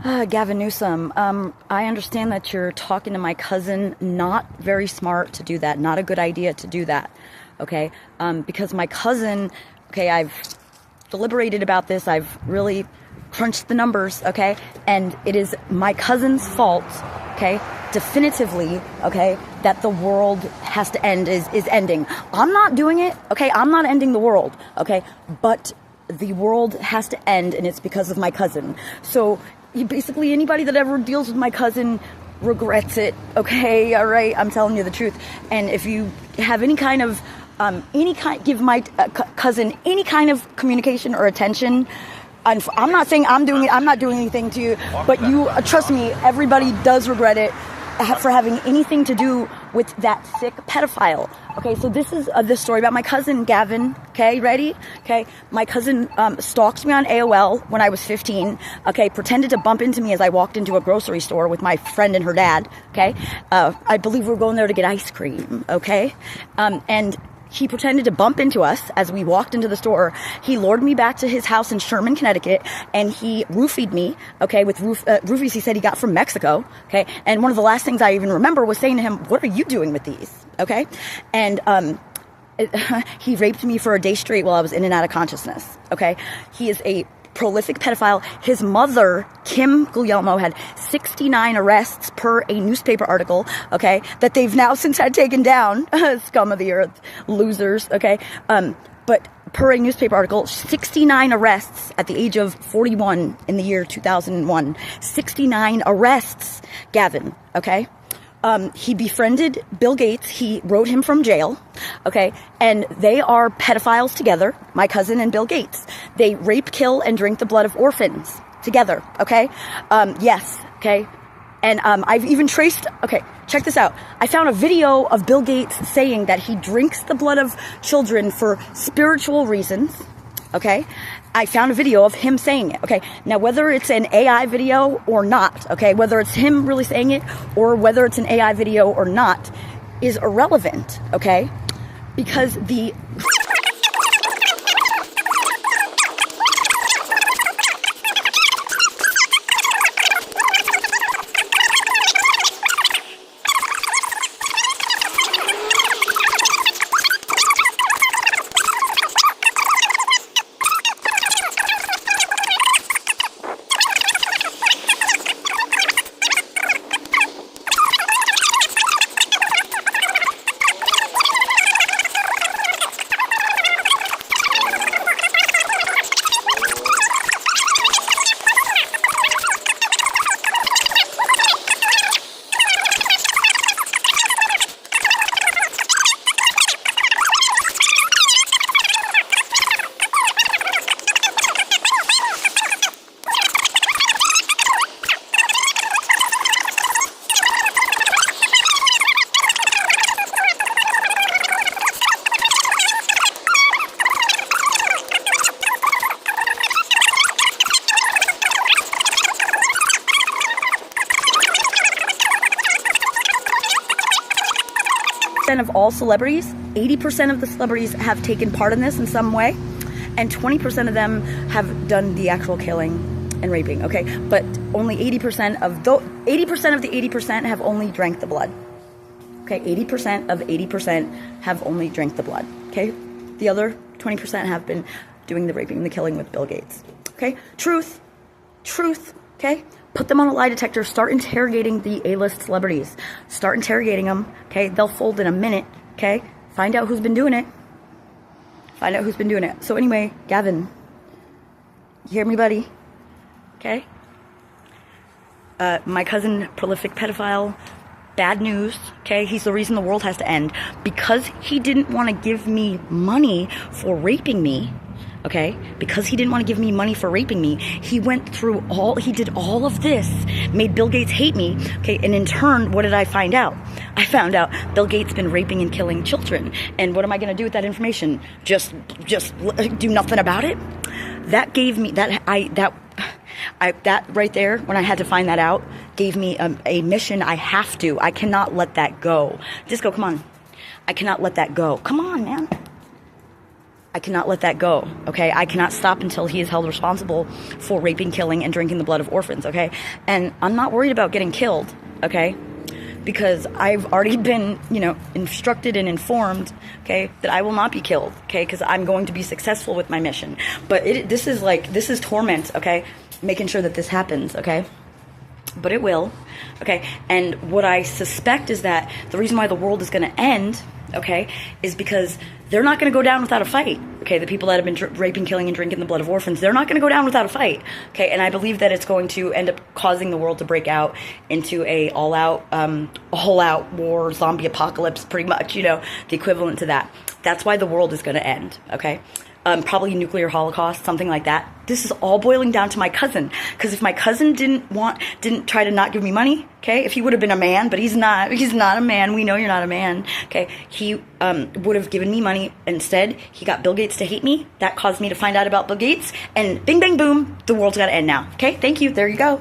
Gavin Newsom, I understand that you're talking to my cousin. Not very smart to do that. Not a good idea to do that. Okay? Because my cousin, okay, I've deliberated about this. I've really crunched the numbers, okay? And it is my cousin's fault, okay? Definitively, okay, that the world has to end, is ending. I'm not doing it, okay? I'm not ending the world, okay? But the world has to end, and it's because of my cousin. So basically anybody that ever deals with my cousin regrets it, okay? All right, I'm telling you the truth. And if you have any kind of give my cousin any kind of communication or attention, I'm not saying I'm doing it, I'm not doing anything to you, but you trust me, everybody does regret it for having anything to do with that sick pedophile. Okay, so this is this story about my cousin Gavin. Okay, ready? Okay, my cousin stalked me on AOL when I was 15. Okay, pretended to bump into me as I walked into a grocery store with my friend and her dad. Okay, I believe we were going there to get ice cream. Okay, and he pretended to bump into us as we walked into the store. He lured me back to his house in Sherman, Connecticut, and he roofied me, okay, with roofies he said he got from Mexico, okay? And one of the last things I even remember was saying to him, "What are you doing with these?" Okay? And he raped me for a day straight while I was in and out of consciousness, okay? He is a prolific pedophile. His mother, Kim Guglielmo, had 69 arrests per a newspaper article, okay, that they've now since had taken down. Scum of the earth, losers, okay? But per a newspaper article, 69 arrests at the age of 41 in the year 2001. 69 arrests, Gavin, okay? He befriended Bill Gates. He wrote him from jail, okay? And they are pedophiles together, my cousin and Bill Gates. They rape, kill, and drink the blood of orphans together, okay? Yes, okay? And I've even traced, okay, check this out. I found a video of Bill Gates saying that he drinks the blood of children for spiritual reasons, okay? I found a video of him saying it, okay? Now, whether it's an AI video or not, okay, whether it's him really saying it or whether it's an AI video or not is irrelevant, okay? Because the of all celebrities, 80% of the celebrities have taken part in this in some way, and 20% of them have done the actual killing and raping, okay? But only 80% of the 80% have only drank the blood, okay? 80% of 80% have only drank the blood, okay? The other 20% have been doing the raping and the killing with Bill Gates, okay? Truth, okay? Put them on a lie detector. Start interrogating the A-list celebrities. Start interrogating them, okay? They'll fold in a minute, okay? Find out who's been doing it. Find out who's been doing it. So anyway, Gavin, you hear me, buddy? Okay? My cousin, prolific pedophile, bad news, okay? He's the reason the world has to end. Because he didn't want to give me money for raping me, okay? Because he didn't want to give me money for raping me, he did all of this, made Bill Gates hate me, okay? And in turn, what did I find out? I found out Bill Gates been raping and killing children. And what am I going to do with that information? Just do nothing about it? That gave me, that right there, when I had to find that out, gave me a mission. I cannot let that go. Disco, come on. I cannot let that go. Come on, man. I cannot let that go, okay? I cannot stop until he is held responsible for raping, killing, and drinking the blood of orphans, okay? And I'm not worried about getting killed, okay? Because I've already been, instructed and informed, okay, that I will not be killed, okay? Because I'm going to be successful with my mission. But this is torment, okay? Making sure that this happens, okay? But it will, okay? And what I suspect is that the reason why the world is going to end, okay, is because they're not going to go down without a fight, okay? The people that have been raping, killing, and drinking the blood of orphans, they're not going to go down without a fight, okay? And I believe that it's going to end up causing the world to break out into a all-out war, zombie apocalypse, pretty much, the equivalent to that. That's why the world is going to end, okay? Probably nuclear holocaust, something like that. This is all boiling down to my cousin. Because if my cousin didn't try to not give me money, okay, if he would have been a man, but he's not a man. We know you're not a man, okay. He would have given me money. Instead, he got Bill Gates to hate me. That caused me to find out about Bill Gates. And bing, bang, boom, the world's got to end now. Okay, thank you. There you go.